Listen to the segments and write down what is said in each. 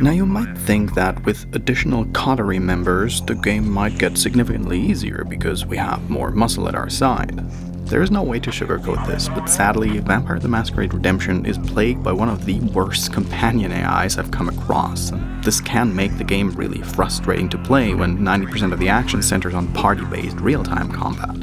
Now you might think that with additional coterie members, the game might get significantly easier because we have more muscle at our side. There is no way to sugarcoat this, but sadly, Vampire the Masquerade Redemption is plagued by one of the worst companion AIs I've come across, and this can make the game really frustrating to play when 90% of the action centers on party-based real-time combat.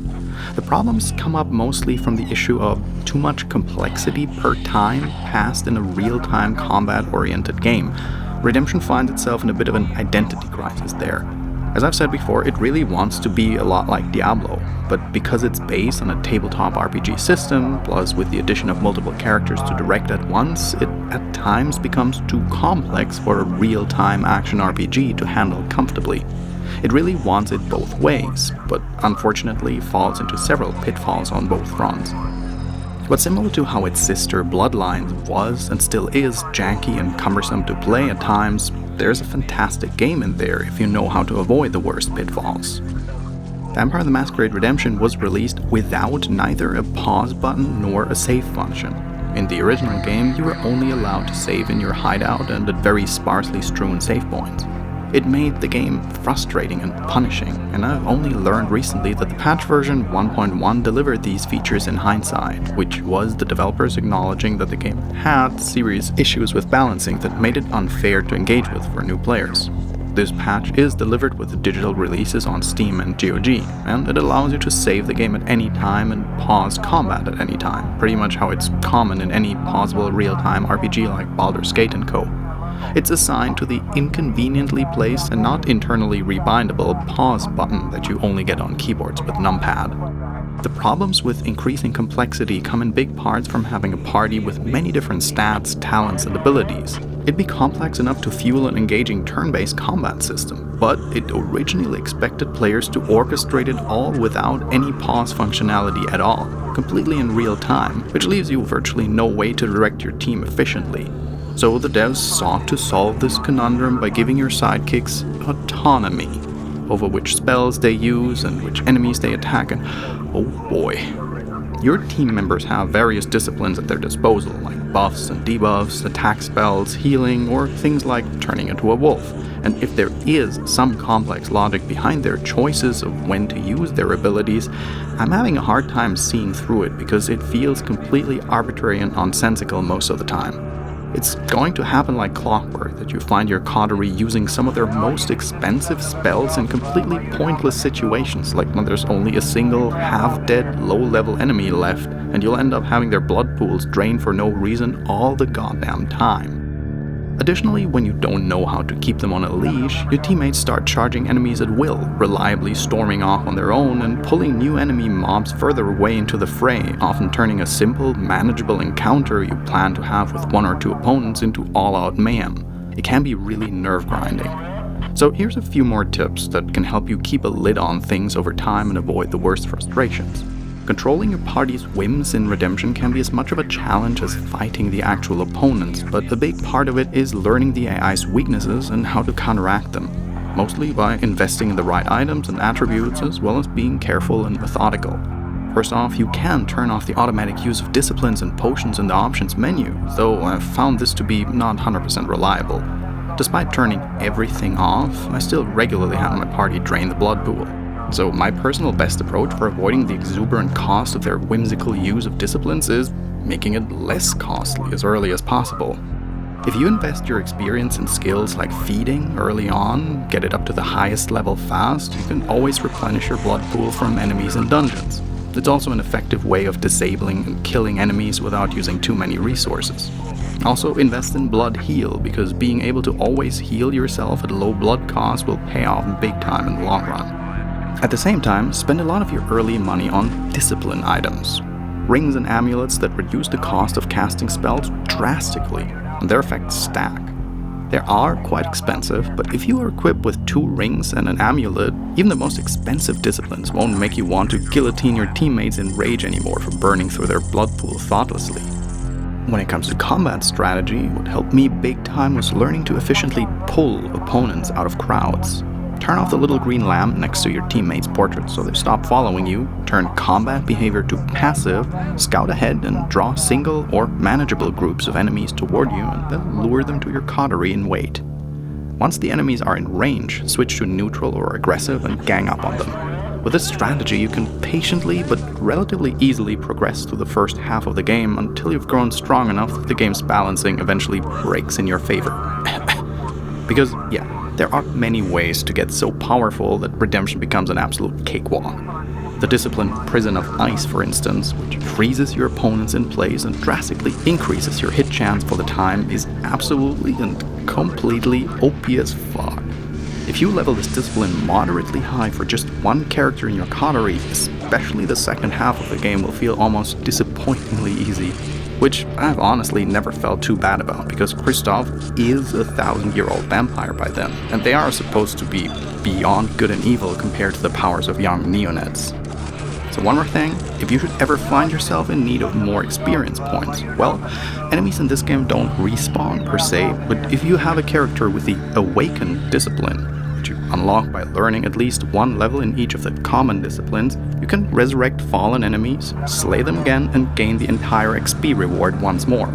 The problems come up mostly from the issue of too much complexity per time passed in a real-time combat-oriented game. Redemption finds itself in a bit of an identity crisis there. As I've said before, it really wants to be a lot like Diablo, but because it's based on a tabletop RPG system, plus with the addition of multiple characters to direct at once, it at times becomes too complex for a real-time action RPG to handle comfortably. It really wants it both ways, but unfortunately falls into several pitfalls on both fronts. But similar to how its sister Bloodlines was and still is janky and cumbersome to play at times, there's a fantastic game in there if you know how to avoid the worst pitfalls. Vampire the Masquerade Redemption was released without neither a pause button nor a save function. In the original game, you were only allowed to save in your hideout and at very sparsely strewn save points. It made the game frustrating and punishing, and I've only learned recently that the patch version 1.1 delivered these features in hindsight, which was the developers acknowledging that the game had serious issues with balancing that made it unfair to engage with for new players. This patch is delivered with the digital releases on Steam and GOG, and it allows you to save the game at any time and pause combat at any time, pretty much how it's common in any possible real-time RPG like Baldur's Gate & Co. It's assigned to the inconveniently placed and not internally rebindable pause button that you only get on keyboards with numpad. The problems with increasing complexity come in big parts from having a party with many different stats, talents, and abilities. It'd be complex enough to fuel an engaging turn-based combat system, but it originally expected players to orchestrate it all without any pause functionality at all, completely in real time, which leaves you virtually no way to direct your team efficiently. So the devs sought to solve this conundrum by giving your sidekicks autonomy over which spells they use and which enemies they attack, and oh boy. Your team members have various disciplines at their disposal, like buffs and debuffs, attack spells, healing, or things like turning into a wolf. And if there is some complex logic behind their choices of when to use their abilities, I'm having a hard time seeing through it because it feels completely arbitrary and nonsensical most of the time. It's going to happen like clockwork that you find your coterie using some of their most expensive spells in completely pointless situations, like when there's only a single half-dead, low-level enemy left, and you'll end up having their blood pools drained for no reason all the goddamn time. Additionally, when you don't know how to keep them on a leash, your teammates start charging enemies at will, reliably storming off on their own and pulling new enemy mobs further away into the fray, often turning a simple, manageable encounter you plan to have with one or two opponents into all-out mayhem. It can be really nerve-grinding. So here's a few more tips that can help you keep a lid on things over time and avoid the worst frustrations. Controlling your party's whims in Redemption can be as much of a challenge as fighting the actual opponents, but a big part of it is learning the AI's weaknesses and how to counteract them, mostly by investing in the right items and attributes as well as being careful and methodical. First off, you can turn off the automatic use of disciplines and potions in the options menu, though I've found this to be not 100% reliable. Despite turning everything off, I still regularly have my party drain the blood pool. So my personal best approach for avoiding the exuberant cost of their whimsical use of disciplines is making it less costly as early as possible. If you invest your experience and skills like feeding early on, get it up to the highest level fast, you can always replenish your blood pool from enemies in dungeons. It's also an effective way of disabling and killing enemies without using too many resources. Also, invest in blood heal, because being able to always heal yourself at low blood cost will pay off big time in the long run. At the same time, spend a lot of your early money on discipline items. Rings and amulets that reduce the cost of casting spells drastically, and their effects stack. They are quite expensive, but if you are equipped with 2 rings and an amulet, even the most expensive disciplines won't make you want to guillotine your teammates in rage anymore for burning through their blood pool thoughtlessly. When it comes to combat strategy, what helped me big time was learning to efficiently pull opponents out of crowds. Turn off the little green lamp next to your teammate's portrait so they stop following you, turn combat behavior to passive, scout ahead and draw single or manageable groups of enemies toward you, and then lure them to your coterie and wait. Once the enemies are in range, switch to neutral or aggressive and gang up on them. With this strategy, you can patiently but relatively easily progress through the first half of the game until you've grown strong enough that the game's balancing eventually breaks in your favor. Because, yeah, there are many ways to get so powerful that redemption becomes an absolute cakewalk. The discipline Prison of Ice, for instance, which freezes your opponents in place and drastically increases your hit chance for the time, is absolutely and completely OP as fuck. If you level this discipline moderately high for just one character in your coterie, especially the second half of the game will feel almost disappointingly easy, which I've honestly never felt too bad about, because Kristoff is a 1,000-year-old vampire by then, and they are supposed to be beyond good and evil compared to the powers of young neonates. So one more thing, if you should ever find yourself in need of more experience points, well, enemies in this game don't respawn per se, but if you have a character with the Awakened discipline, which you unlock by learning at least one level in each of the common disciplines, you can resurrect fallen enemies, slay them again, and gain the entire XP reward once more.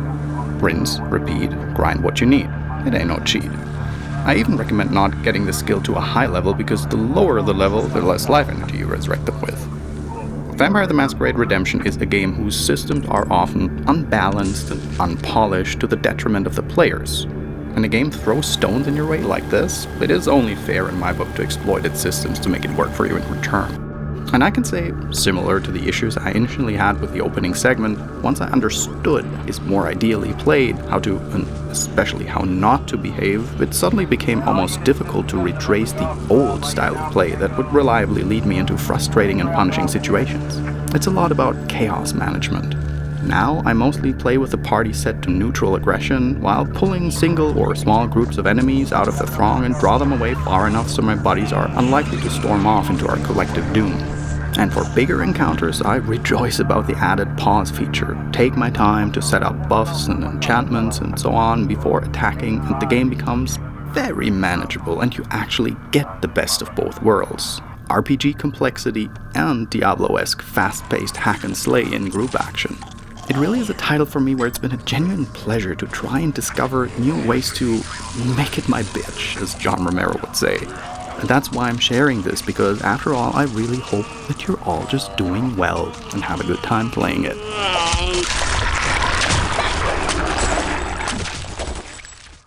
Rinse, repeat, grind what you need. It ain't no cheat. I even recommend not getting this skill to a high level, because the lower the level, the less life energy you resurrect them with. Vampire the Masquerade Redemption is a game whose systems are often unbalanced and unpolished to the detriment of the players. When a game throws stones in your way like this, it is only fair in my book to exploit its systems to make it work for you in return. And I can say, similar to the issues I initially had with the opening segment, once I understood is more ideally played, how to, and especially how not to behave, it suddenly became almost difficult to retrace the old style of play that would reliably lead me into frustrating and punishing situations. It's a lot about chaos management. Now, I mostly play with the party set to neutral aggression, while pulling single or small groups of enemies out of the throng and draw them away far enough so my buddies are unlikely to storm off into our collective doom. And for bigger encounters, I rejoice about the added pause feature. Take my time to set up buffs and enchantments and so on before attacking, and the game becomes very manageable and you actually get the best of both worlds. RPG complexity and Diablo-esque fast-paced hack and slay in group action. It really is a title for me where it's been a genuine pleasure to try and discover new ways to make it my bitch, as John Romero would say. And that's why I'm sharing this, because after all, I really hope that you're all just doing well and have a good time playing it.